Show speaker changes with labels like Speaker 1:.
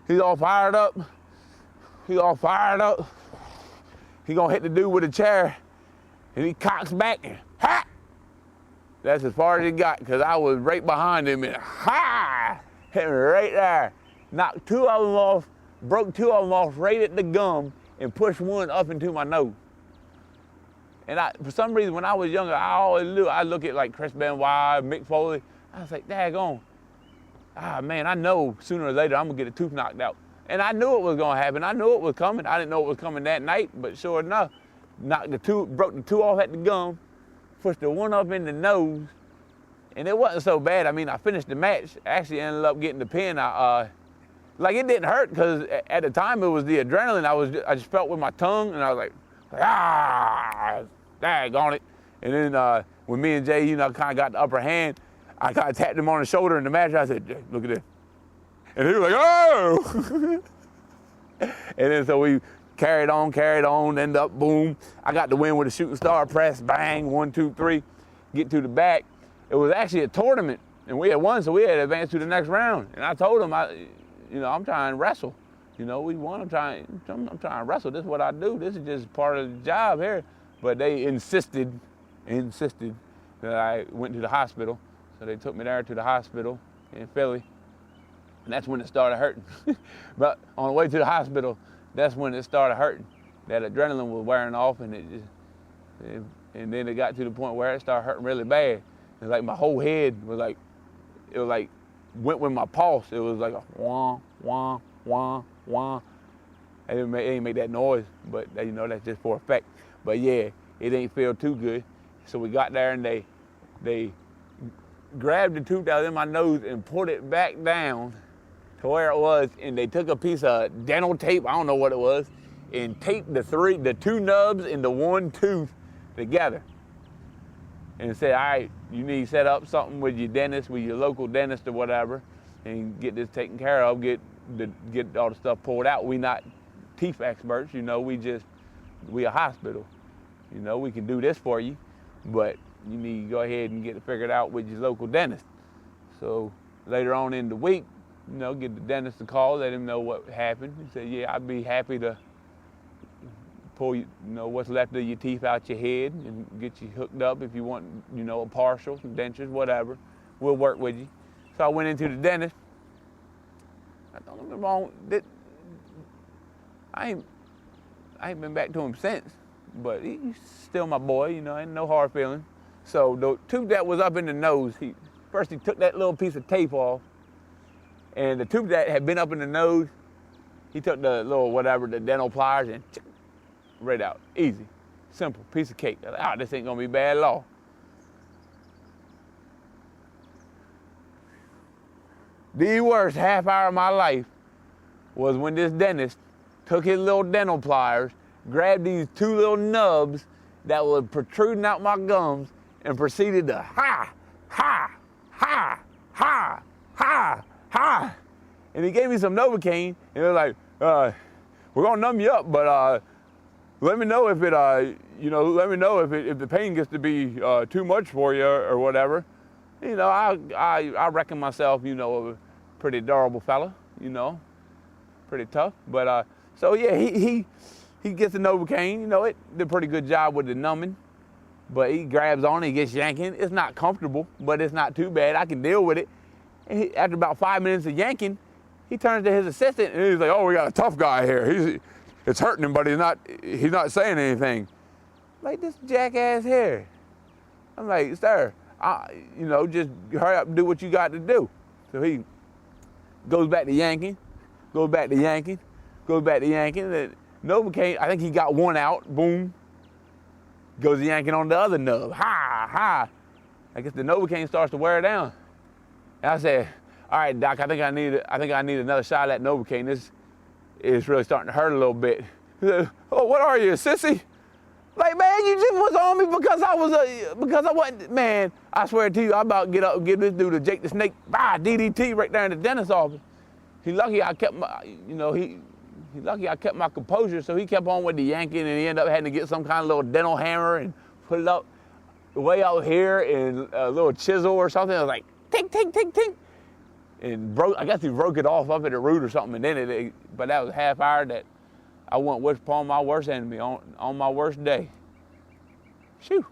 Speaker 1: He's all fired up. He's all fired up. He gonna hit the dude with a chair, and he cocks back and ha! That's as far as he got, because I was right behind him and ha! Hit me right there. Knocked 2 of them off, broke 2 of them off right at the gum, and pushed one up into my nose. And for some reason, when I was younger, I always look at like Chris Benoit, Mick Foley. I was like, daggone. Man, I know sooner or later I'm gonna get a tooth knocked out. And I knew it was gonna happen. I knew it was coming. I didn't know it was coming that night, but sure enough, broke the 2 off at the gum, pushed the 1 up in the nose, and it wasn't so bad. I mean, I finished the match. Actually ended up getting the pin. Like it didn't hurt because at the time it was the adrenaline. I just felt with my tongue, and I was like daggone it. And then when me and Jay, kind of got the upper hand, I kind of tapped him on the shoulder in the match. I said, Jay, look at this. And he was like, oh! And then so we carried on, ended up, boom. I got the win with a shooting star press, bang, 1, 2, 3, get to the back. It was actually a tournament, and we had won, so we had advanced to the next round. And I told him, I'm trying to wrestle. We won, I'm trying to wrestle. This is what I do. This is just part of the job here. But they insisted that I went to the hospital. So they took me there to the hospital in Philly. And that's when it started hurting. But on the way to the hospital, that's when it started hurting. That adrenaline was wearing off, and and then it got to the point where it started hurting really bad. It's like my whole head was like, went with my pulse. It was like a wah, wah, wah, wah. It didn't make that noise, but that's just for effect. But yeah, it ain't feel too good. So we got there, and they grabbed the tooth out of my nose and put it back down to where it was, and they took a piece of dental tape, I don't know what it was, and taped the 2 nubs and the 1 tooth together. And said, all right, you need to set up something with your dentist, with your local dentist or whatever, and get this taken care of, get all the stuff pulled out. We not teeth experts, we a hospital. We can do this for you, but you need to go ahead and get it figured out with your local dentist. So later on in the week, get the dentist a call, let him know what happened. He said, yeah, I'd be happy to pull what's left of your teeth out your head and get you hooked up if you want, a partial, some dentures, whatever. We'll work with you. So I went into the dentist. I don't get me wrong, I ain't been back to him since, but he's still my boy, ain't no hard feeling. So the tooth that was up in the nose, first he took that little piece of tape off, and the tooth that had been up in the nose, he took the little the dental pliers, and right out. Easy, simple, piece of cake. I was like, this ain't gonna be bad at all. The worst half hour of my life was when this dentist took his little dental pliers, grabbed these 2 little nubs that were protruding out my gums, and proceeded to ha, ha, ha, ha, ha, ha. And he gave me some Novocaine, and it was like, we're gonna numb you up, but let me know if if the pain gets to be too much for you or whatever. I reckon myself, a pretty durable fella, pretty tough. But so yeah, he gets the Novocaine, it did a pretty good job with the numbing. But he grabs on it, he gets yanking. It's not comfortable, but it's not too bad. I can deal with it. And after about 5 minutes of yanking, he turns to his assistant and he's like, oh, we got a tough guy here. It's hurting him, but he's not saying anything. Like this jackass here. I'm like, sir, just hurry up and do what you got to do. So he goes back to yanking. The Novocaine, I think he got 1 out, boom. Goes yanking on the other nub, ha, ha. I guess the Novocaine starts to wear down. And I said, all right, doc, I think I need another shot at that Novocaine. This is really starting to hurt a little bit. He said, oh, what are you, a sissy? Like, man, you just was on me because I wasn't, man, I swear to you, I about to get up and give this dude a Jake the Snake, DDT right there in the dentist's office. He's lucky I kept my, he's lucky I kept my composure, so he kept on with the yanking, and he ended up having to get some kind of little dental hammer and put it up way out here and a little chisel or something. I was like, tink, tink, tink, tink. and broke. I guess he broke it off up at the root or something, and then but that was a half hour that I went with upon my worst enemy on my worst day. Shoo.